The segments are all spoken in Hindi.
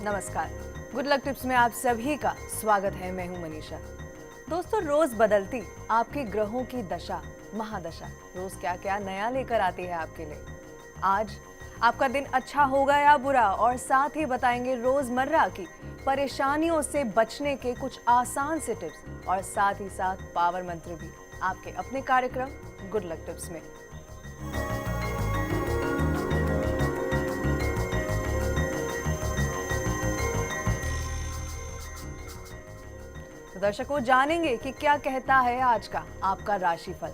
नमस्कार, गुड लक टिप्स में आप सभी का स्वागत है। मैं हूं मनीषा। दोस्तों, रोज बदलती आपके ग्रहों की दशा, महादशा रोज क्या क्या नया लेकर आती है आपके लिए। आज आपका दिन अच्छा होगा या बुरा, और साथ ही बताएंगे रोजमर्रा की परेशानियों से बचने के कुछ आसान से टिप्स, और साथ ही साथ पावर मंत्र भी आपके अपने कार्यक्रम गुड लक टिप्स में। तो दर्शकों, जानेंगे कि क्या कहता है आज का आपका राशिफल,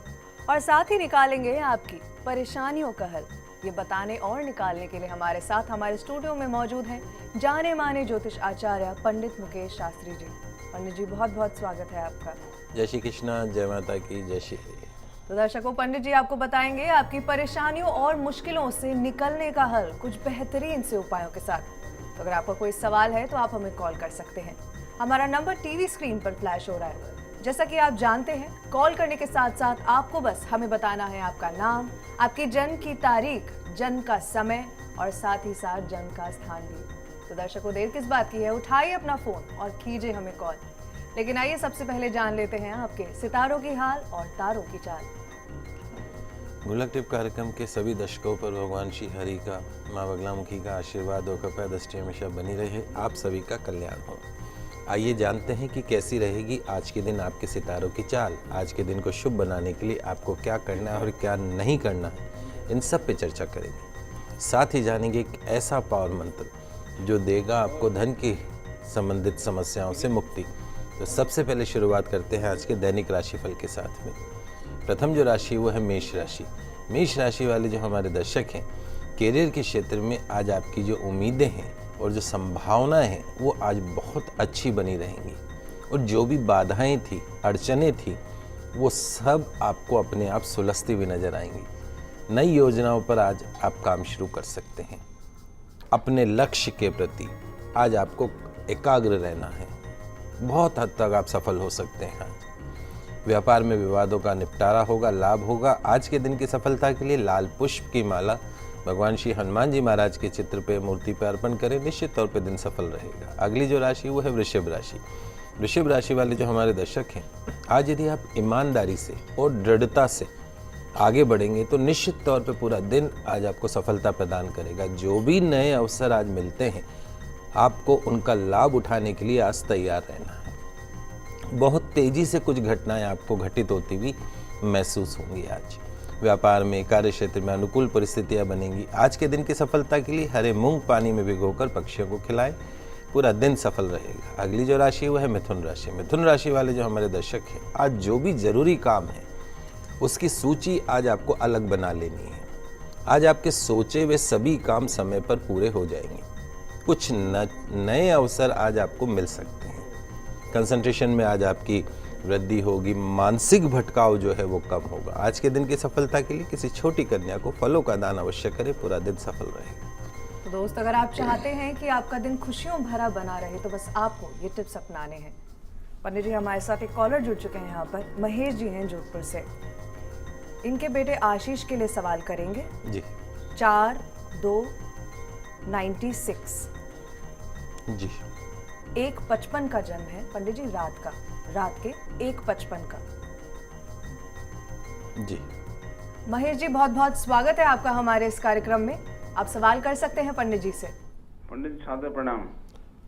और साथ ही निकालेंगे आपकी परेशानियों का हल। ये बताने और निकालने के लिए हमारे साथ हमारे स्टूडियो में मौजूद हैं जाने माने ज्योतिष आचार्य पंडित मुकेश शास्त्री जी। पंडित जी, बहुत बहुत स्वागत है आपका। जय श्री कृष्णा, जय माता की, जय श्री हरि। तो दर्शकों, पंडित जी आपको बताएंगे आपकी परेशानियों और मुश्किलों से निकलने का हल कुछ बेहतरीन से उपायों के साथ। तो अगर आपका कोई सवाल है तो आप हमें कॉल कर सकते हैं। हमारा नंबर टीवी स्क्रीन पर फ्लैश हो रहा है। जैसा कि आप जानते हैं, कॉल करने के साथ साथ आपको बस हमें बताना है आपका नाम, आपकी जन्म की तारीख, जन्म का समय और साथ ही साथ जन्म का स्थान भी। तो दर्शकों, देर किस बात की है, उठाइए अपना फोन और कीजिए हमें कॉल। लेकिन आइए सबसे पहले जान लेते हैं आपके सितारों की हाल और तारों की चाल। गुड लक टिप कार्यक्रम के सभी दर्शकों पर भगवान श्री हरि का, माँ बगलामुखी का आशीर्वाद और कृपा दृष्टि हमेशा बनी रहे, आप सभी का कल्याण हो। आइए जानते हैं कि कैसी रहेगी आज के दिन आपके सितारों की चाल। आज के दिन को शुभ बनाने के लिए आपको क्या करना है और क्या नहीं करना है, इन सब पे चर्चा करेंगे। साथ ही जानेंगे एक ऐसा पावर मंत्र जो देगा आपको धन की संबंधित समस्याओं से मुक्ति। तो सबसे पहले शुरुआत करते हैं आज के दैनिक राशिफल के साथ में। प्रथम जो राशि वो है मेष राशि। मेष राशि वाले जो हमारे दर्शक हैं, करियर के क्षेत्र में आज आपकी जो उम्मीदें हैं और जो संभावनाएं हैं वो आज बहुत अच्छी बनी रहेंगी, और जो भी बाधाएं थी, अड़चनें थी, वो सब आपको अपने आप सुलझती हुई नजर आएंगी। नई योजनाओं पर आज आप काम शुरू कर सकते हैं। अपने लक्ष्य के प्रति आज आपको एकाग्र रहना है, बहुत हद तक आप सफल हो सकते हैं। आज व्यापार में विवादों का निपटारा होगा, लाभ होगा। आज के दिन की सफलता के लिए लाल पुष्प की माला भगवान श्री हनुमान जी महाराज के चित्र पे, मूर्ति पे अर्पण करें, निश्चित तौर पे दिन सफल रहेगा। अगली जो राशि वो है वृषभ राशि। वृषभ राशि वाले जो हमारे दर्शक हैं, आज यदि आप ईमानदारी से और दृढ़ता से आगे बढ़ेंगे तो निश्चित तौर पे पूरा दिन आज आपको सफलता प्रदान करेगा। जो भी नए अवसर आज मिलते हैं, आपको उनका लाभ उठाने के लिए आज तैयार रहना है। बहुत तेजी से कुछ घटनाएं आपको घटित होती हुई महसूस होंगी। आज व्यापार में, कार्य क्षेत्र में अनुकूल परिस्थितियां बनेंगी। आज के दिन की सफलता के लिए हरे मूंग पानी में भिगोकर पक्षियों को खिलाएं, पूरा दिन सफल रहेगा। अगली जो राशि वो है मिथुन राशि। मिथुन राशि वाले जो हमारे दर्शक हैं, आज जो भी जरूरी काम है उसकी सूची आज आपको अलग बना लेनी है। आज आपके सोचे हुए सभी काम समय पर पूरे हो जाएंगे। कुछ नए अवसर आज आपको मिल सकते हैं। कंसंट्रेशन में आज आपकी वृद्धि होगी। मानसिक भटकाव जो है वो कम होगा। आज के दिन की सफलता के लिए किसी छोटी कन्या को फलों का दान अवश्य करें, पूरा दिन सफल रहेगा। तो दोस्त, अगर आप चाहते हैं कि आपका दिन खुशियों भरा बना रहे तो बस आपको ये टिप्स अपनाने हैं। पंडित जी, हमारे साथ एक कॉलर जुड़ चुके हैं यहाँ पर। महेश जी हैं जोधपुर से। इनके बेटे आशीष के लिए सवाल करेंगे जी। 4/2/96 जी। 1:55 का जन्म है पंडित जी, रात के 1:55 का। जी महेश जी, बहुत बहुत स्वागत है आपका हमारे इस कार्यक्रम में। आप सवाल कर सकते हैं पंडित जी से। पंडित जी, सादर प्रणाम।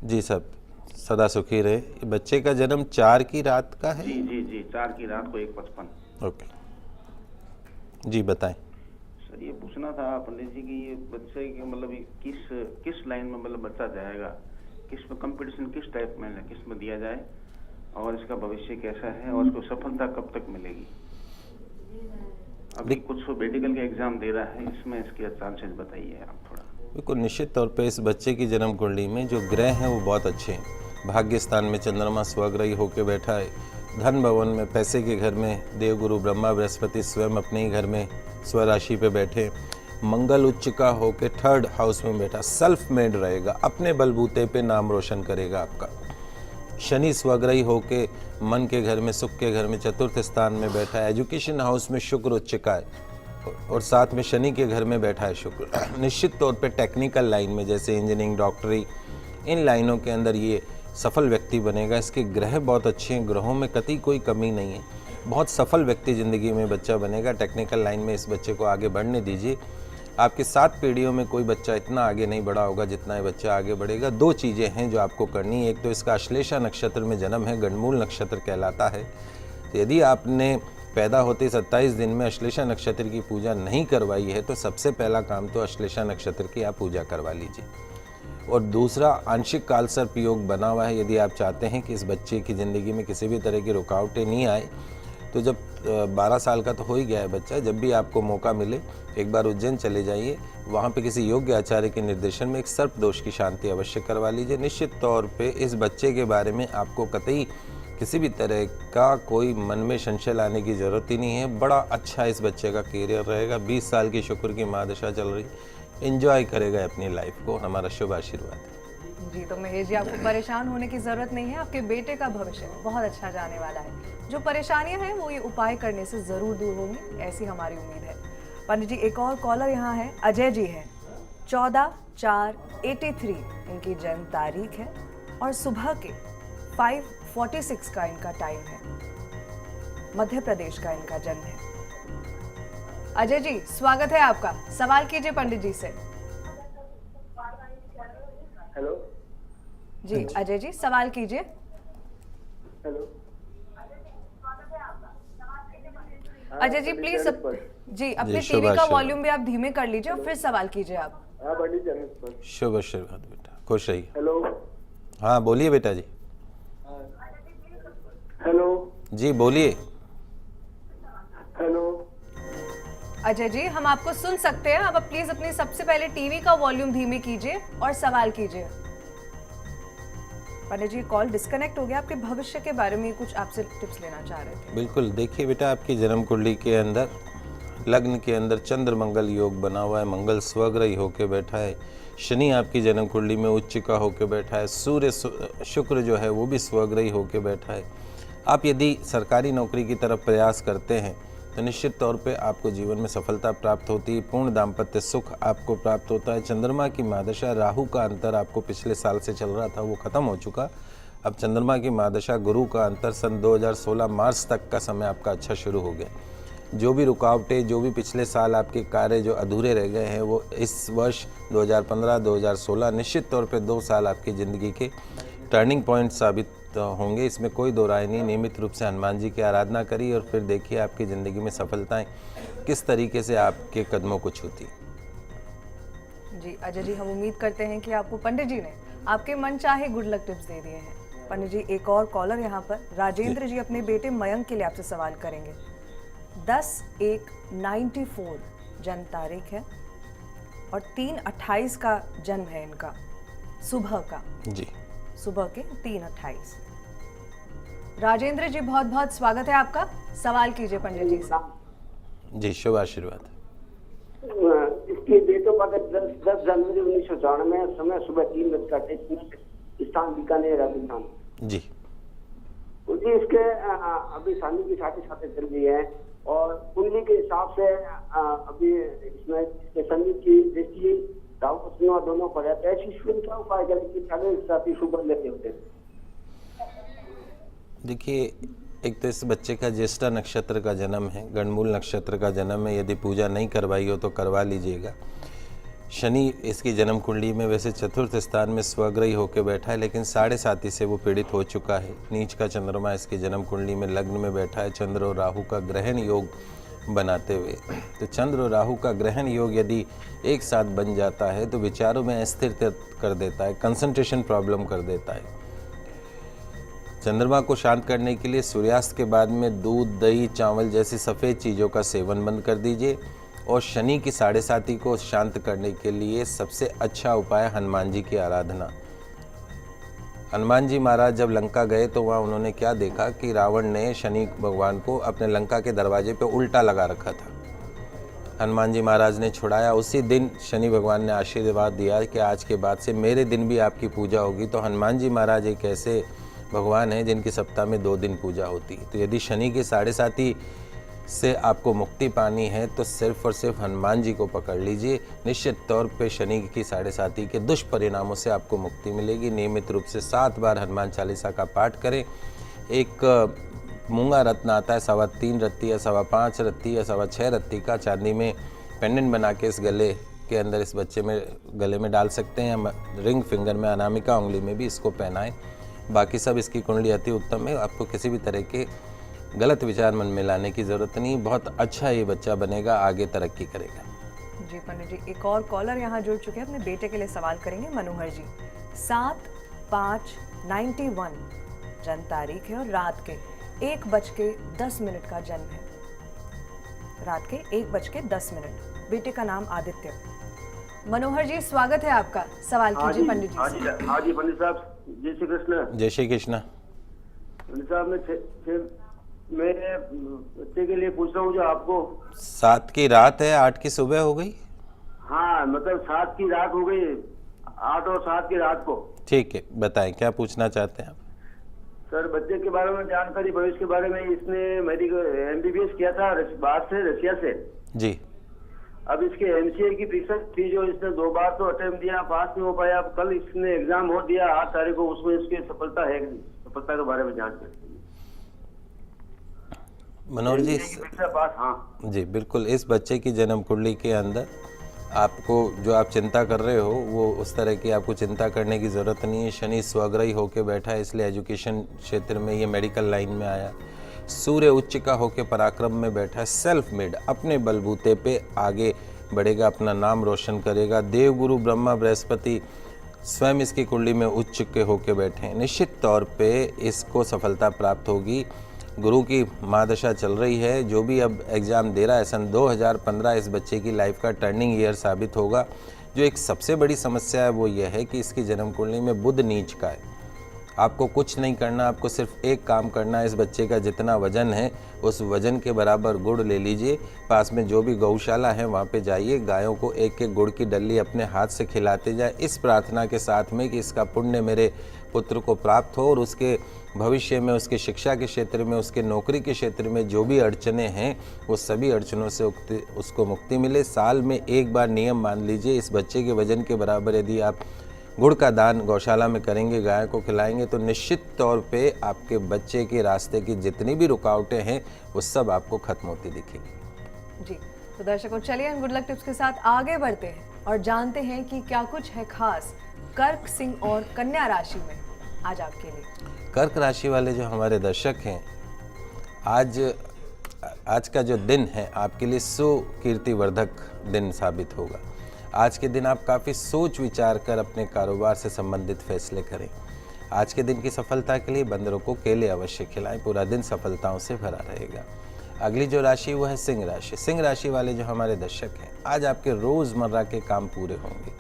जी, सब सदा सुखी रहे। ये बच्चे का जन्म 4 की रात का है? जी जी जी, 4 की रात को 1:55। ओके जी, बताएं। सर, ये पूछना था पंडित जी कि ये बच्चे के मतलब किस लाइन में मतलब बच्चा जाएगा, किस में कंपटीशन, किस टाइप में, किस में दिया जाए, और इसका भविष्य कैसा है, और इसको सफलता कब तक मिलेगी। अभी कुछ मेडिकल का एग्जाम दे रहा है, इसमें इसके चांसेस बताइए आप थोड़ा। बिल्कुल, निश्चित तौर पे इस बच्चे की जन्म कुंडली में जो ग्रह हैं वो बहुत अच्छे हैं। भाग्य स्थान में चंद्रमा स्वग्रही होकर बैठा है। धन भवन में, पैसे के घर में देवगुरु ब्रह्मा बृहस्पति स्वयं अपने ही घर में स्वराशि पे बैठे। मंगल उच्च का होकर 3rd हाउस में बैठा, सेल्फ मेड रहेगा, अपने बलबूते पे नाम रोशन करेगा आपका। शनि स्वग्रही होके मन के घर में, सुख के घर में 4th स्थान में बैठा है। एजुकेशन हाउस में शुक्र उच्च का है, और साथ में शनि के घर में बैठा है शुक्र। निश्चित तौर पे टेक्निकल लाइन में जैसे इंजीनियरिंग, डॉक्टरी, इन लाइनों के अंदर ये सफल व्यक्ति बनेगा। इसके ग्रह बहुत अच्छे हैं, ग्रहों में कतई कोई कमी नहीं है, बहुत सफल व्यक्ति ज़िंदगी में बच्चा बनेगा। टेक्निकल लाइन में इस बच्चे को आगे बढ़ने दीजिए। आपके 7 पीढ़ियों में कोई बच्चा इतना आगे नहीं बढ़ा होगा जितना ये बच्चा आगे बढ़ेगा। 2 चीज़ें हैं जो आपको करनी है। एक तो इसका अश्लेषा नक्षत्र में जन्म है, गणमूल नक्षत्र कहलाता है। तो यदि आपने पैदा होते 27 दिन में अश्लेषा नक्षत्र की पूजा नहीं करवाई है तो सबसे पहला काम तो अश्लेषा नक्षत्र की आप पूजा करवा लीजिए। और दूसरा, आंशिक कालसर्प योग बना हुआ है। यदि आप चाहते हैं कि इस बच्चे की ज़िंदगी में किसी भी तरह की रुकावटें नहीं आए तो जब 12 साल का तो हो ही गया है बच्चा, जब भी आपको मौका मिले एक बार उज्जैन चले जाइए, वहाँ पे किसी योग्य आचार्य के निर्देशन में एक सर्प दोष की शांति अवश्य करवा लीजिए। निश्चित तौर पे इस बच्चे के बारे में आपको कतई किसी भी तरह का कोई मन में संशय लाने की ज़रूरत ही नहीं है। बड़ा अच्छा इस बच्चे का करियर रहेगा। 20 साल की शुक्र की महादशा चल रही, एंजॉय करेगा अपनी लाइफ को, हमारा शुभ आशीर्वाद है। जी, तो महेश जी आपको परेशान होने की जरूरत नहीं है। आपके बेटे का भविष्य बहुत अच्छा जाने वाला है। जो परेशानियां हैं वो ये उपाय करने से जरूर दूर होंगी, ऐसी हमारी उम्मीद है। पंडित जी, एक और कॉलर यहाँ है, अजय जी हैं, 14/4/83 इनकी जन्म तारीख है और सुबह के 5:46 का इनका टाइम है। मध्य प्रदेश का इनका जन्म है। अजय जी, स्वागत है आपका। सवाल कीजिए पंडित जी से। हेलो जी अजय जी, सवाल कीजिए। हेलो अजय जी प्लीज जी अपने शुभ टीवी का आशीर्वाद। वॉल्यूम भी आप धीमे कर लीजिए और फिर सवाल कीजिए आप। हाँ पंडित जी पर। शुभ आशीर्वाद बेटा, खुश रहिए। हेलो हाँ बोलिए बेटा जी। हेलो जी बोलिए। हेलो अजय जी, हम आपको सुन सकते हैं। आप प्लीज अपनी सबसे पहले टीवी का वॉल्यूम धीमे कीजिए और सवाल कीजिए। पंडित जी, कॉल डिस्कनेक्ट हो गया। आपके भविष्य के बारे में कुछ आपसे टिप्स लेना चाह रहे थे। बिल्कुल, देखिए बेटा, आपकी जन्म कुंडली के अंदर लग्न के अंदर चंद्र मंगल योग बना हुआ है। मंगल स्वग्रही होकर बैठा है। शनि आपकी जन्म कुंडली में उच्च का होकर बैठा है। सूर्य शुक्र जो है वो भी स्वग्रही होकर बैठा है। आप यदि सरकारी नौकरी की तरफ प्रयास करते हैं तो निश्चित तौर पे आपको जीवन में सफलता प्राप्त होती है। पूर्ण दाम्पत्य सुख आपको प्राप्त होता है। चंद्रमा की महादशा, राहु का अंतर आपको पिछले साल से चल रहा था वो खत्म हो चुका। अब चंद्रमा की महादशा, गुरु का अंतर सन 2016 मार्च तक का समय आपका अच्छा शुरू हो गया। जो भी रुकावटें, जो भी पिछले साल आपके कार्य जो अधूरे रह गए हैं वो इस वर्ष 2015-2016 निश्चित तौर पे 2 साल आपकी ज़िंदगी के टर्निंग पॉइंट साबित होंगे। इसमें कोई दो राय नहीं। नियमित रूप से हनुमान जी की आराधना करिए और फिर देखिए आपकी ज़िंदगी में सफलताएं किस तरीके से आपके कदमों को छूती। जी अजय जी, हम उम्मीद करते हैं कि आपको पंडित जी ने आपके मन चाहे गुड लक टिप्स दे दिए हैं। पंडित जी, एक और कॉलर यहाँ पर राजेंद्र जी अपने बेटे मयंक के लिए आपसे सवाल करेंगे। 10/1/94 जन्म तारीख है और 3/28 का जन्म है इनका, सुबह का। जी, सुबह के 3:28। राजेंद्र जी, बहुत बहुत स्वागत है आपका। सवाल कीजिए पंडित जी से। जी शुभ आशीर्वाद। इसके डेट ऑफ बर्थ 10 जनवरी 1994, समय सुबह 3:38, स्थान बीकानेर, राजस्थान। जी जी, इसके अभी शादी की साथी चल रही है और कुंडली के हिसाब से अभी इसमें इसके संगीत की दृष्टि राहु को सिंह दोनों पर रहते हैं। शिशु क्या उपाय करें कि पहले साथी शुभ लेते होते हैं? देखिए, एक तो इस बच्चे का ज्येष्ठा नक्षत्र का जन्म है, गणमूल नक्षत्र का जन्म है। यदि पूजा नहीं करवाई हो तो करवा लीजिएगा। शनि इसकी जन्म कुंडली में वैसे चतुर्थ स्थान में स्वग्रही होकर बैठा है, लेकिन 7.5 से वो पीड़ित हो चुका है। नीच का चंद्रमा इसकी जन्म कुंडली में लग्न में बैठा है, चंद्र और राहु का ग्रहण योग बनाते हुए। तो चंद्र और राहु का ग्रहण योग यदि एक साथ बन जाता है तो विचारों में अस्थिर कर देता है, कंसंट्रेशन प्रॉब्लम कर देता है। चंद्रमा को शांत करने के लिए सूर्यास्त के बाद में दूध, दही, चावल जैसी सफ़ेद चीज़ों का सेवन बंद कर दीजिए। और शनि की 7.5 को शांत करने के लिए सबसे अच्छा उपाय हनुमान जी की आराधना। हनुमान जी महाराज जब लंका गए तो वहाँ उन्होंने क्या देखा कि रावण ने शनि भगवान को अपने लंका के दरवाजे पे उल्टा लगा रखा था। हनुमान जी महाराज ने छुड़ाया। उसी दिन शनि भगवान ने आशीर्वाद दिया कि आज के बाद से मेरे दिन भी आपकी पूजा होगी। तो हनुमान जी महाराज एक ऐसे भगवान हैं जिनकी सप्ताह में 2 दिन पूजा होती है। तो यदि शनि की 7.5 से आपको मुक्ति पानी है तो सिर्फ और सिर्फ हनुमान जी को पकड़ लीजिए। निश्चित तौर पे शनि की 7.5 के दुष्परिणामों से आपको मुक्ति मिलेगी। नियमित रूप से 7 बार हनुमान चालीसा का पाठ करें। एक मूंगा रत्न आता है 3.25 रत्ती या 5.25 रत्ती या 6.25 रत्ती का, चांदी में पेंडेंट बना के इस गले के अंदर इस बच्चे में गले में डाल सकते हैं, या रिंग फिंगर में अनामिका उंगली में भी इसको पहनाएं। बाकी सब इसकी कुंडली अति उत्तम है। आपको किसी भी तरह के गलत विचार मन में लाने की ज़रूरत नहीं। बहुत अच्छा ये बच्चा बनेगा, आगे तरक्की करेगा। जी पंडित जी, एक और कॉलर यहाँ जुड़ चुके हैं, अपने बेटे के लिए सवाल करेंगे। मनोहर जी, 7/5/91 जन्म तारीख है और रात के 1:10 का जन्म है। रात के 1:10। बेटे का नाम आदित्य। मनोहर जी, स्वागत है आपका। सवाल कीजिए पंडित जी। हाँ जी पंडित साहब, जय श्री कृष्ण। जय श्री कृष्ण। पंडित साहब, मैं बच्चे के लिए पूछ रहा हूँ, जो आपको 7 की रात है, 8 की सुबह हो गई। हाँ, मतलब 7 की रात हो गई, 8 और 7 की रात को। ठीक है, बताएं क्या पूछना चाहते हैं आप। सर, बच्चे के बारे में जानकारी, भविष्य के बारे में। इसने मेडिकल MBBS किया था बाहर से, रशिया से जी। अब इसके MCA की परीक्षा थी, जो इसने 2 बार तो अटेम्प्ट दिया, पास नहीं हो पाया। अब कल इसने एग्जाम हो दिया 8 तारीख को, उसमें इसकी सफलता है, सफलता के बारे में जान सकते हैं मनोहर जी। पास। हाँ जी बिल्कुल। इस बच्चे की जन्म कुंडली के अंदर आपको जो आप चिंता कर रहे हो वो उस तरह की आपको चिंता करने की ज़रूरत नहीं है। शनि स्वग्रही होकर बैठा है, इसलिए एजुकेशन क्षेत्र में ये मेडिकल लाइन में आया। सूर्य उच्च का होकर पराक्रम में बैठा है, सेल्फ मेड, अपने बलबूते पे आगे बढ़ेगा, अपना नाम रोशन करेगा। देवगुरु ब्रह्मा बृहस्पति स्वयं इसकी कुंडली में उच्च के होकर बैठे हैं। निश्चित तौर पे इसको सफलता प्राप्त होगी। गुरु की महादशा चल रही है। जो भी अब एग्ज़ाम दे रहा है, सन 2015 इस बच्चे की लाइफ का टर्निंग ईयर साबित होगा। जो एक सबसे बड़ी समस्या है वो यह है कि इसकी जन्म कुंडली में बुध नीच का है। आपको कुछ नहीं करना, आपको सिर्फ एक काम करना है। इस बच्चे का जितना वजन है उस वजन के बराबर गुड़ ले लीजिए। पास में जो भी गौशाला है वहाँ पे जाइए, गायों को एक एक गुड़ की डल्ली अपने हाथ से खिलाते जाए, इस प्रार्थना के साथ में कि इसका पुण्य मेरे पुत्र को प्राप्त हो और उसके भविष्य में, उसके शिक्षा के क्षेत्र में, उसके नौकरी के क्षेत्र में जो भी अड़चने हैं वो सभी अड़चनों से उसको मुक्ति मिले। साल में एक बार नियम मान लीजिए, इस बच्चे के वजन के बराबर यदि आप गुड़ का दान गौशाला में करेंगे, गाय को खिलाएंगे, तो निश्चित तौर पे आपके बच्चे के रास्ते की जितनी भी रुकावटें हैं वो सब आपको खत्म होती दिखेंगी। जी, तो दर्शकों, चलिए हम गुड लक टिप्स के साथ आगे बढ़ते हैं और जानते हैं कि क्या कुछ है खास कर्क, सिंह और कन्या राशि में आज आपके लिए। कर्क राशि वाले जो हमारे दर्शक हैं, आज का जो दिन है आपके लिए सुकीर्तिवर्धक दिन साबित होगा। आज के दिन आप काफ़ी सोच विचार कर अपने कारोबार से संबंधित फैसले करें। आज के दिन की सफलता के लिए बंदरों को केले अवश्य खिलाएं। पूरा दिन सफलताओं से भरा रहेगा। अगली जो राशि वो है सिंह राशि। सिंह राशि वाले जो हमारे दर्शक हैं, आज आपके रोज़मर्रा के काम पूरे होंगे।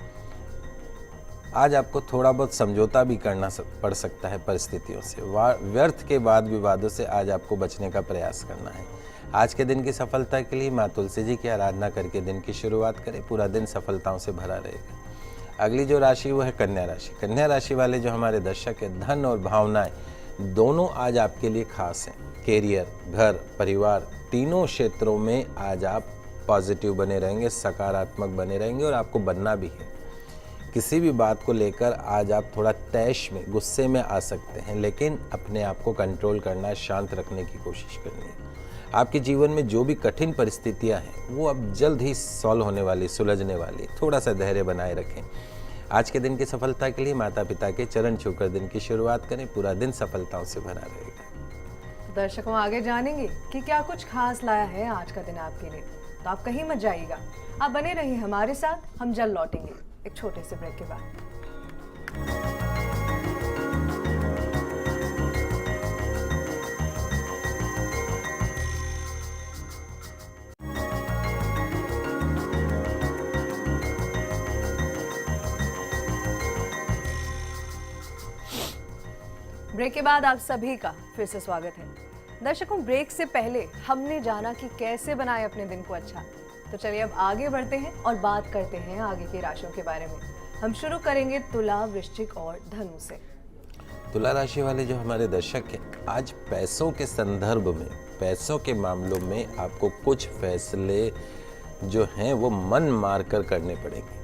आज आपको थोड़ा बहुत समझौता भी करना पड़ सकता है परिस्थितियों से। व्यर्थ के वाद विवादों से आज आपको बचने का प्रयास करना है। आज के दिन की सफलता के लिए माँ तुलसी जी की आराधना करके दिन की शुरुआत करें। पूरा दिन सफलताओं से भरा रहेगा। अगली जो राशि वो है कन्या राशि। कन्या राशि वाले जो हमारे दर्शक हैं, धन और भावनाएं दोनों आज आपके लिए खास हैं। कैरियर, घर, परिवार, तीनों क्षेत्रों में आज आप पॉजिटिव बने रहेंगे, सकारात्मक बने रहेंगे और आपको बनना भी है। किसी भी बात को लेकर आज आप थोड़ा तैश में, गुस्से में आ सकते हैं, लेकिन अपने आप को कंट्रोल करना, शांत रखने की कोशिश करनी है। आपके जीवन में जो भी कठिन परिस्थितियां हैं वो अब जल्द ही सॉल्व होने वाली, सुलझने वाली। थोड़ा सा धैर्य बनाए रखें। आज के दिन की सफलता के लिए माता पिता के चरण छूकर दिन की शुरुआत करें। पूरा दिन सफलताओं से भरा रहेगा। दर्शकों, आगे जानेंगे कि क्या कुछ खास लाया है आज का दिन आपके लिए, तो आप कहीं मत जाइएगा, आप बने रहिए हमारे साथ। हम जल्द लौटेंगे एक छोटे से ब्रेक के बाद। ब्रेक के बाद आप सभी का फिर से स्वागत है। दर्शकों, ब्रेक से पहले हमने जाना कि कैसे बनाएं अपने दिन को अच्छा। तो चलिए अब आगे बढ़ते हैं और बात करते हैं आगे की राशियों के बारे में। हम शुरू करेंगे तुला, वृश्चिक और धनु से। तुला राशि वाले जो हमारे दर्शक हैं, आज पैसों के संदर्भ में पैसों के मामलों में आपको कुछ फैसले जो हैं वो मन मार कर करने पड़ेंगे।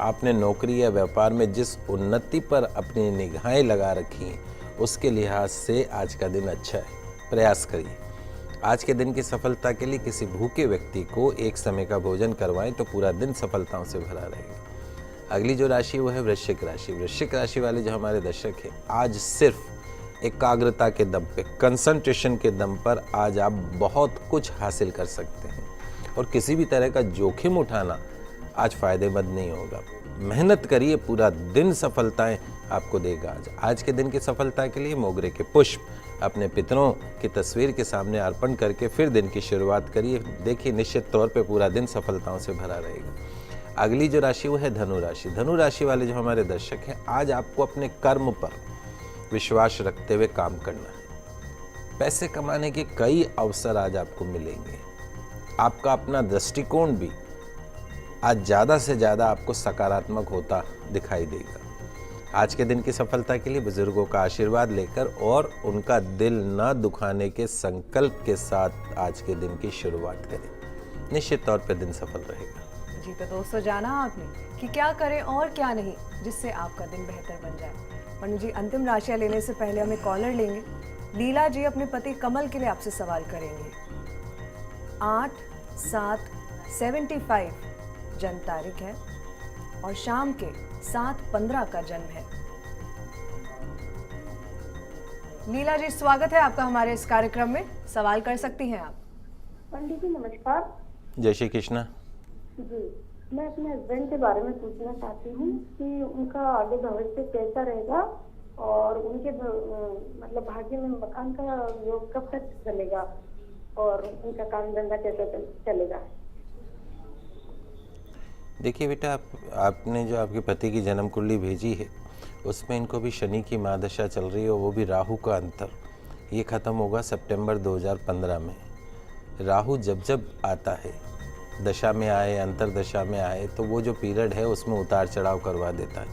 आपने नौकरी या व्यापार में जिस उन्नति पर अपनी निगाहें लगा रखी हैं उसके लिहाज से आज का दिन अच्छा है, प्रयास करिए। आज के दिन की सफलता के लिए किसी भूखे व्यक्ति को एक समय का भोजन करवाएं तो पूरा दिन सफलताओं से भरा रहेगा। अगली जो राशि वो है वृश्चिक राशि। वृश्चिक राशि वाले जो हमारे दर्शक हैं, आज सिर्फ एकाग्रता के दम पे, कंसंट्रेशन के दम पर आज आप बहुत कुछ हासिल कर सकते हैं और किसी भी तरह का जोखिम उठाना आज फायदेमंद नहीं होगा। मेहनत करिए, पूरा दिन सफलताएं आपको देगा। आज के दिन की सफलता के लिए मोगरे के पुष्प अपने पितरों की तस्वीर के सामने अर्पण करके फिर दिन की शुरुआत करिए। देखिए निश्चित तौर पे पूरा दिन सफलताओं से भरा रहेगा। अगली जो राशि वो है धनु राशि। धनु राशि वाले जो हमारे दर्शक हैं, आज आपको अपने कर्म पर विश्वास रखते हुए काम करना है। पैसे कमाने के कई अवसर आज आपको मिलेंगे। आपका अपना दृष्टिकोण भी आज ज़्यादा से ज़्यादा आपको सकारात्मक होता दिखाई देगा। आज के दिन की सफलता के लिए बुजुर्गों का आशीर्वाद लेकर और उनका दिल न दुखाने के संकल्प के साथ आज के दिन की शुरुआत करें। निश्चित तौर पर दिन सफल रहेगा। जी तो दोस्तों, जाना आपने कि क्या करें और क्या नहीं जिससे आपका दिन बेहतर बन जाए। पंडित जी, अंतिम राशियां लेने से पहले हमें कॉलर लेंगे। लीला जी अपने पति कमल के लिए आपसे सवाल करेंगे। 8/7/75 जन्म तारीख है और शाम के 7:15 का जन्म है। लीला जी, स्वागत है आपका हमारे इस कार्यक्रम में। सवाल कर सकती हैं आप। पंडित जी नमस्कार। जय श्री कृष्ण। जी, मैं अपने हस्बैंड के बारे में पूछना चाहती हूँ कि उनका आगे भविष्य कैसा रहेगा और उनके मतलब भाग्य में मकान का योग कब तक चलेगा और उनका काम धंधा कैसा चलेगा। देखिए बेटा, आपने जो आपके पति की जन्म कुंडली भेजी है उसमें इनको भी शनि की महादशा चल रही है और वो भी राहु का अंतर। ये ख़त्म होगा सितंबर 2015 में। राहु जब जब आता है, दशा में आए, अंतर दशा में आए, तो वो जो पीरियड है उसमें उतार चढ़ाव करवा देता है।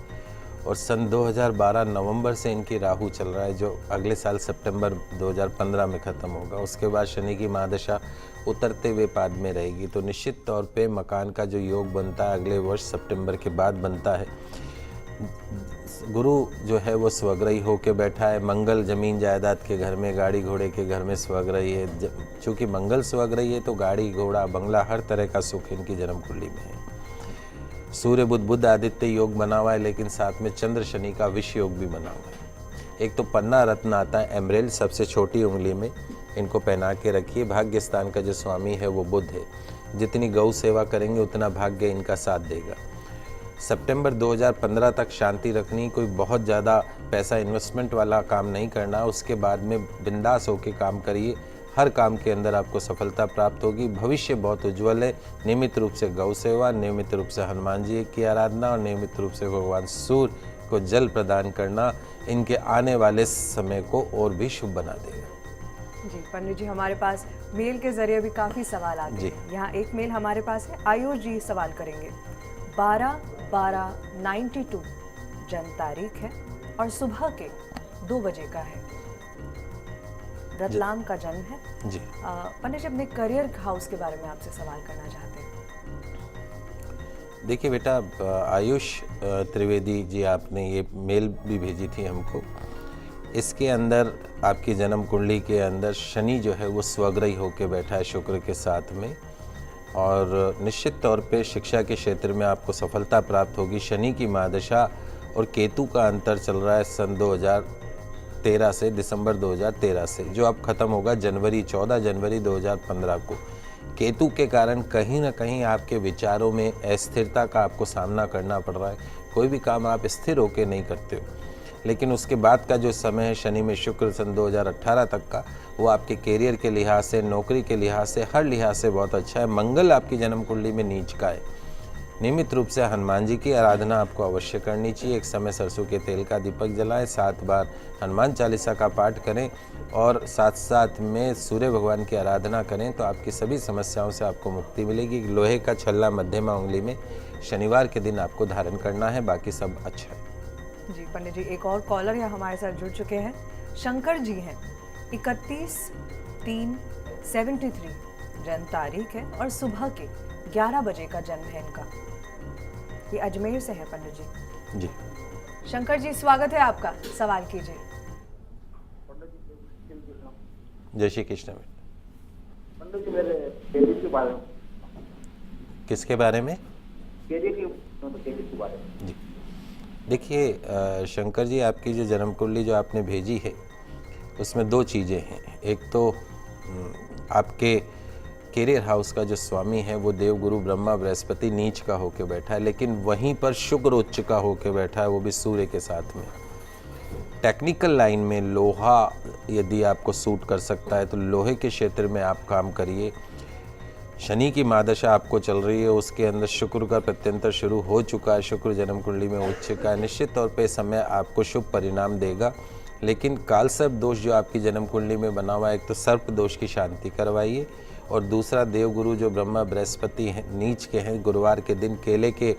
और सन 2012 नवंबर से इनकी राहु चल रहा है जो अगले साल सितंबर 2015 में ख़त्म होगा। उसके बाद शनि की महादशा उतरते हुए पाद में रहेगी। तो निश्चित तौर पे मकान का जो योग बनता है अगले वर्ष सितंबर के बाद बनता है। गुरु जो है वो स्वग्रही होके बैठा है। मंगल जमीन जायदाद के घर में, गाड़ी घोड़े के घर में स्वग्रही है। चूँकि मंगल स्वग्रही है तो गाड़ी घोड़ा बंगला हर तरह का सुख इनकी जन्म कुंडली में है। सूर्य बुध आदित्य योग बना हुआ है, लेकिन साथ में चंद्र शनि का विष योग भी बना हुआ है। एक तो पन्ना रत्न आता है एमरेल्ड, सबसे छोटी उंगली में इनको पहना के रखिए। भाग्य स्थान का जो स्वामी है वो बुध है। जितनी गौ सेवा करेंगे उतना भाग्य इनका साथ देगा। सितंबर 2015 तक शांति रखनी, कोई बहुत ज़्यादा पैसा इन्वेस्टमेंट वाला काम नहीं करना। उसके बाद में बिंदास होकर काम करिए। हर काम के अंदर आपको सफलता प्राप्त होगी। भविष्य बहुत उज्जवल है। नियमित रूप से गौ सेवा, नियमित रूप से हनुमान जी की आराधना और नियमित रूप से भगवान सूर्य को जल प्रदान करना इनके आने वाले समय को और भी शुभ बना देगा। जी पंडित जी, हमारे पास मेल के जरिए भी काफ़ी सवाल आते हैं। यहाँ एक मेल हमारे पास है। आयुष जी सवाल करेंगे। 12/12/92 जन्म तारीख है और सुबह के 2 बजे का है। रतलाम का जन्म है। जी पंडित जी, अपने करियर हाउस के बारे में आपसे सवाल करना चाहते हैं। देखिए बेटा, आयुष त्रिवेदी जी, आपने ये मेल भी भेजी थी हमको। इसके अंदर आपकी जन्म कुंडली के अंदर शनि जो है वो स्वग्रही होकर बैठा है शुक्र के साथ में, और निश्चित तौर पे शिक्षा के क्षेत्र में आपको सफलता प्राप्त होगी। शनि की महादशा और केतु का अंतर चल रहा है सन 2013 से, दिसंबर 2013 से, जो अब ख़त्म होगा 14 जनवरी 2015 को। केतु के कारण कहीं ना कहीं आपके विचारों में अस्थिरता का आपको सामना करना पड़ रहा है। कोई भी काम आप स्थिर होकर नहीं करते हो। लेकिन उसके बाद का जो समय है शनि में शुक्र सन 2018 तक का, वो आपके कैरियर के लिहाज से, नौकरी के लिहाज से, हर लिहाज से बहुत अच्छा है। मंगल आपकी जन्म कुंडली में नीच का है। नियमित रूप से हनुमान जी की आराधना आपको अवश्य करनी चाहिए। एक समय सरसों के तेल का दीपक जलाएं, 7 बार हनुमान चालीसा का पाठ करें और साथ साथ में सूर्य भगवान की आराधना करें तो आपकी सभी समस्याओं से आपको मुक्ति मिलेगी। लोहे का छल्ला मध्यमा उंगली में शनिवार के दिन आपको धारण करना है, बाकी सब अच्छा है। जी पंडित जी, एक और कॉलर यहाँ हमारे साथ जुड़ चुके हैं। शंकर जी हैं। 373 जन्म तारीख है और सुबह के 11 बजे का जन्म है इनका। ये अजमेर से है पंडित जी। जी शंकर जी स्वागत है आपका, सवाल कीजिए। जय श्री कृष्ण। पंडित जी मेरे कैरियर के बारे में, किसके बारे में? कैरियर के बारे में। जी देखिए शंकर जी, आपकी जो जन्म कुंडली जो आपने भेजी है उसमें दो चीज़ें हैं। एक तो आपके कैरियर हाउस का जो स्वामी है वो देवगुरु ब्रह्मा बृहस्पति नीच का होके बैठा है, लेकिन वहीं पर शुक्र उच्च का होके बैठा है, वो भी सूर्य के साथ में। टेक्निकल लाइन में लोहा यदि आपको सूट कर सकता है तो लोहे के क्षेत्र में आप काम करिए। शनि की महादशा आपको चल रही है, उसके अंदर शुक्र का प्रत्यंतर शुरू हो चुका है, शुक्र जन्म कुंडली में उच्च का है। निश्चित तौर पे समय आपको शुभ परिणाम देगा, लेकिन काल सर्प दोष जो आपकी जन्म कुंडली में बना हुआ है, एक तो सर्प दोष की शांति करवाइए और दूसरा देवगुरु जो ब्रह्मा बृहस्पति हैं नीच के हैं, गुरुवार के दिन केले के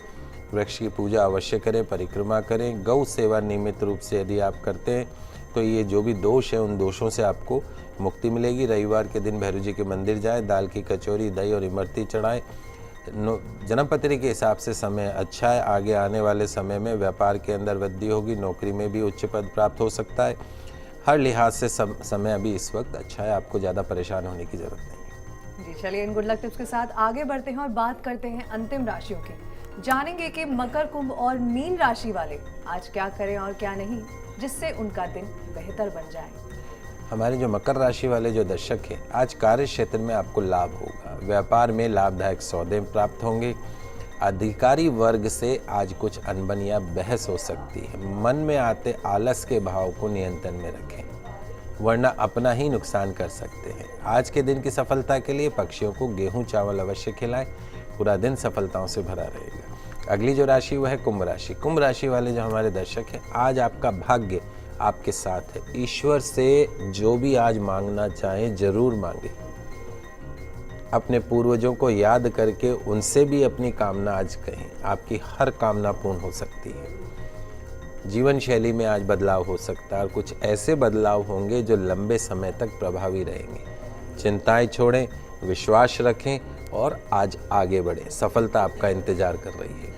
वृक्ष की पूजा अवश्य करें, परिक्रमा करें। गौ सेवा नियमित रूप से यदि आप करते हैं तो ये जो भी दोष है उन दोषों से आपको मुक्ति मिलेगी। रविवार के दिन भैरव जी के मंदिर जाए, दाल की कचौरी, दही और इमरती चढ़ाएं। जन्मपत्री के हिसाब से समय अच्छा है। आगे आने वाले समय में व्यापार के अंदर वृद्धि होगी, नौकरी में भी उच्च पद प्राप्त हो सकता है। हर लिहाज से समय अभी इस वक्त अच्छा है, आपको ज़्यादा परेशान होने की ज़रूरत नहीं है। जी चलिए, इन गुड लक टिप्स के साथ आगे बढ़ते हैं और बात करते हैं अंतिम राशियों की। जानेंगे कि मकर, कुंभ और मीन राशि वाले आज क्या करें और क्या नहीं, जिससे उनका दिन बेहतर बन जाए। हमारे जो मकर राशि वाले जो दर्शक हैं, आज कार्य क्षेत्र में आपको लाभ होगा, व्यापार में लाभदायक सौदे प्राप्त होंगे। अधिकारी वर्ग से आज कुछ अनबन या बहस हो सकती है। मन में आते आलस के भाव को नियंत्रण में रखें, वरना अपना ही नुकसान कर सकते हैं। आज के दिन की सफलता के लिए पक्षियों को गेहूं चावल अवश्य खिलाएं, पूरा दिन सफलताओं से भरा रहेगा। अगली जो राशि वह है कुंभ राशि। कुंभ राशि वाले जो हमारे दर्शक हैं, आज आपका भाग्य आपके साथ है। ईश्वर से जो भी आज मांगना चाहें जरूर मांगे। अपने पूर्वजों को याद करके उनसे भी अपनी कामना आज कहें, आपकी हर कामना पूर्ण हो सकती है। जीवन शैली में आज बदलाव हो सकता है और कुछ ऐसे बदलाव होंगे जो लंबे समय तक प्रभावी रहेंगे। चिंताएं छोड़ें, विश्वास रखें और आज आगे बढ़ें। सफलता आपका इंतजार कर रही है।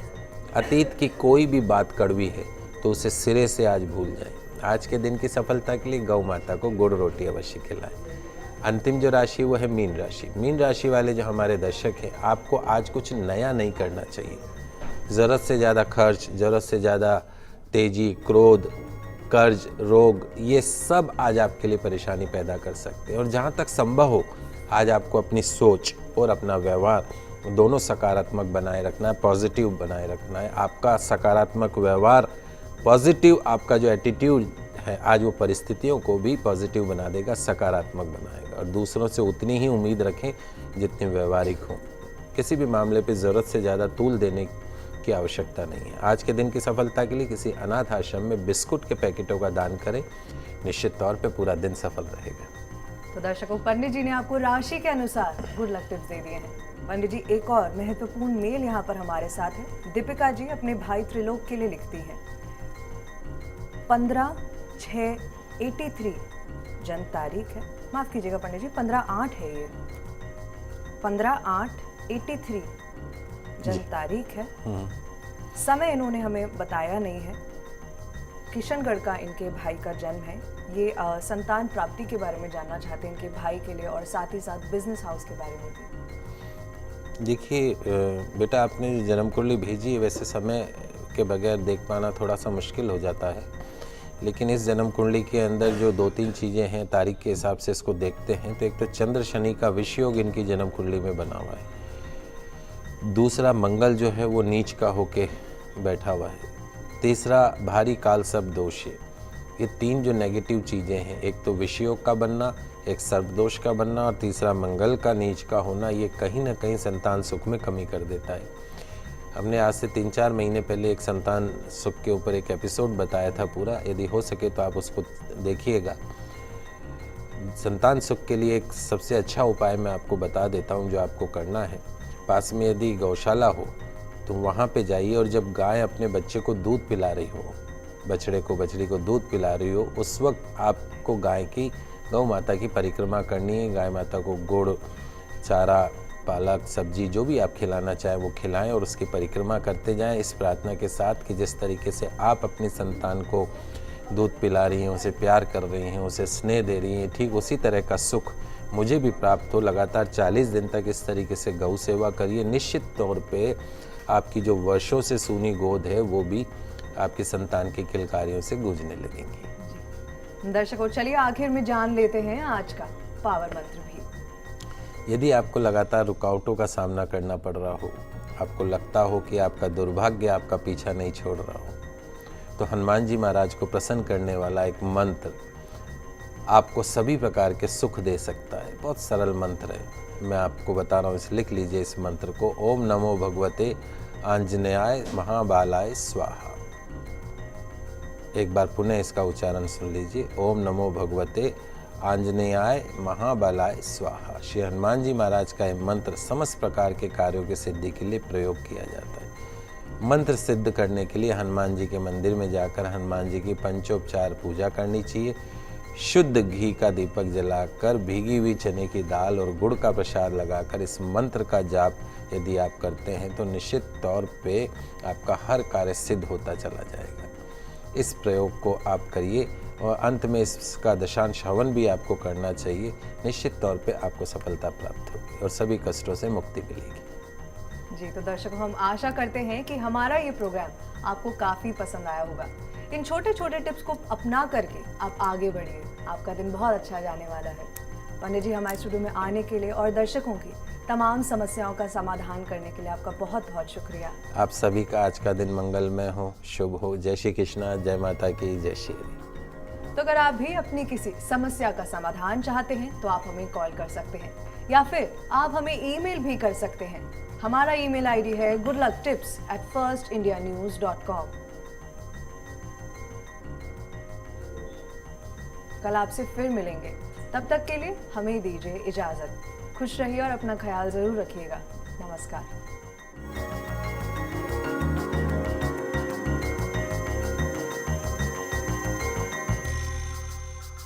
अतीत की कोई भी बात कड़वी है तो उसे सिरे से आज भूल जाएं। आज के दिन की सफलता के लिए गौ माता को गुड़ रोटी अवश्य खिलाएं। अंतिम जो राशि वो है मीन राशि। मीन राशि वाले जो हमारे दर्शक हैं, आपको आज कुछ नया नहीं करना चाहिए। ज़रूरत से ज़्यादा खर्च, ज़रूरत से ज़्यादा तेजी, क्रोध, कर्ज, रोग, ये सब आज आपके लिए परेशानी पैदा कर सकते हैं। और जहाँ तक संभव हो आज आपको अपनी सोच और अपना व्यवहार दोनों सकारात्मक बनाए रखना है, पॉजिटिव बनाए रखना है। आपका सकारात्मक व्यवहार, पॉजिटिव आपका जो एटीट्यूड है, आज वो परिस्थितियों को भी पॉजिटिव बना देगा, सकारात्मक बनाएगा। और दूसरों से उतनी ही उम्मीद रखें जितनी व्यवहारिक हो। किसी भी मामले पे ज़रूरत से ज़्यादा तूल देने की आवश्यकता नहीं है। आज के दिन की सफलता के लिए किसी अनाथ आश्रम में बिस्कुट के पैकेटों का दान करें, निश्चित तौर पे पूरा दिन सफल रहेगा। तो दर्शकों, पंडित जी ने आपको राशि के अनुसार गुड लक टिप्स दे दिए हैं। पंडित जी, एक और महत्वपूर्ण मेल यहाँ पर हमारे साथ है। दीपिका जी अपने भाई त्रिलोक के लिए लिखती है। 15/6/83 जन्म तारीख है, माफ कीजिएगा पंडित जी, 15/8 है ये, 15/8/83 जन्म तारीख है। समय इन्होंने हमें बताया नहीं है। किशनगढ़ का इनके भाई का जन्म है। ये संतान प्राप्ति के बारे में जानना चाहते हैं इनके भाई के लिए, और साथ ही साथ बिजनेस हाउस के बारे में भी। देखिए बेटा, आपने जो जन्म कुंडली भेजी है, वैसे समय के बगैर देख पाना थोड़ा सा मुश्किल हो जाता है, लेकिन इस जन्म कुंडली के अंदर जो 2-3 चीज़ें हैं तारीख के हिसाब से इसको देखते हैं तो एक तो चंद्र शनि का विषयोग इनकी जन्म कुंडली में बना हुआ है। दूसरा, मंगल जो है वो नीच का होके बैठा हुआ है। तीसरा, भारी काल सर्प दोष है। ये 3 जो नेगेटिव चीज़ें हैं, एक तो विषयोग का बनना, एक सर्प दोष का बनना और तीसरा मंगल का नीच का होना, ये कहीं ना कहीं संतान सुख में कमी कर देता है। हमने आज से 3-4 महीने पहले एक संतान सुख के ऊपर एक एपिसोड बताया था पूरा, यदि हो सके तो आप उसको देखिएगा। संतान सुख के लिए एक सबसे अच्छा उपाय मैं आपको बता देता हूँ जो आपको करना है। पास में यदि गौशाला हो तो वहाँ पे जाइए और जब गाय अपने बच्चे को दूध पिला रही हो, बछड़े को बछड़ी को दूध पिला रही हो, उस वक्त आपको गाय की गौ माता की परिक्रमा करनी है। गाय माता को गुड़, चारा, पालक, सब्जी जो भी आप खिलाना चाहें वो खिलाएं और उसकी परिक्रमा करते जाएं, इस प्रार्थना के साथ कि जिस तरीके से आप अपनी संतान को दूध पिला रही हैं, उसे प्यार कर रही हैं, उसे स्नेह दे रही हैं, ठीक उसी तरह का सुख मुझे भी प्राप्त हो। लगातार 40 दिन तक इस तरीके से गौ सेवा करिए। निश्चित तौर पे आपकी जो वर्षों से सूनी गोद है वो भी आपकी संतान के किलकारियों से गूंजने लगेंगी। दर्शकों, चलिए आखिर में जान लेते हैं आज का पावर मंत्र भी। यदि आपको लगातार रुकावटों का सामना करना पड़ रहा हो, आपको लगता हो कि आपका दुर्भाग्य आपका पीछा नहीं छोड़ रहा हो, तो हनुमान जी महाराज को प्रसन्न करने वाला एक मंत्र आपको सभी प्रकार के सुख दे सकता है। बहुत सरल मंत्र है, मैं आपको बता रहा हूँ, इसे लिख लीजिए इस मंत्र को। ओम नमो भगवते आंजनेयाय महाबालाय स्वाहा। एक बार पुनः इसका उच्चारण सुन लीजिए। ओम नमो भगवते आंजनेयाय महाबलाय स्वाहा। श्री हनुमान जी महाराज का यह मंत्र समस्त प्रकार के कार्यों की सिद्धि के लिए प्रयोग किया जाता है। मंत्र सिद्ध करने के लिए हनुमान जी के मंदिर में जाकर हनुमान जी की पंचोपचार पूजा करनी चाहिए। शुद्ध घी का दीपक जलाकर भीगी हुई चने की दाल और गुड़ का प्रसाद लगाकर इस मंत्र का जाप यदि आप करते हैं तो निश्चित तौर पे आपका हर कार्य सिद्ध होता चला जाएगा। इस प्रयोग को आप करिए और अंत में इसका दशांश हवन भी आपको करना चाहिए। निश्चित तौर पे आपको सफलता प्राप्त होगी और सभी कष्टों से मुक्ति मिलेगी। जी, तो दर्शकों, हम आशा करते हैं कि हमारा ये प्रोग्राम आपको काफ़ी पसंद आया होगा। इन छोटे छोटे टिप्स को अपना करके आप आगे बढ़िए, आपका दिन बहुत अच्छा जाने वाला है। पंडित जी, हमारे स्टूडियो में आने के लिए और दर्शकों की तमाम समस्याओं का समाधान करने के लिए आपका बहुत बहुत शुक्रिया। आप सभी का आज का दिन मंगलमय हो, शुभ हो। जय श्री कृष्णा, जय माता की, जय श्री हरि। तो अगर आप भी अपनी किसी समस्या का समाधान चाहते हैं तो आप हमें कॉल कर सकते हैं या फिर आप हमें ईमेल भी कर सकते हैं। हमारा ईमेल आईडी है goodlucktips@firstindianews.com। कल आपसे फिर मिलेंगे, तब तक के लिए हमें दीजिए इजाजत। खुश रहिए और अपना ख्याल जरूर रखिएगा। नमस्कार।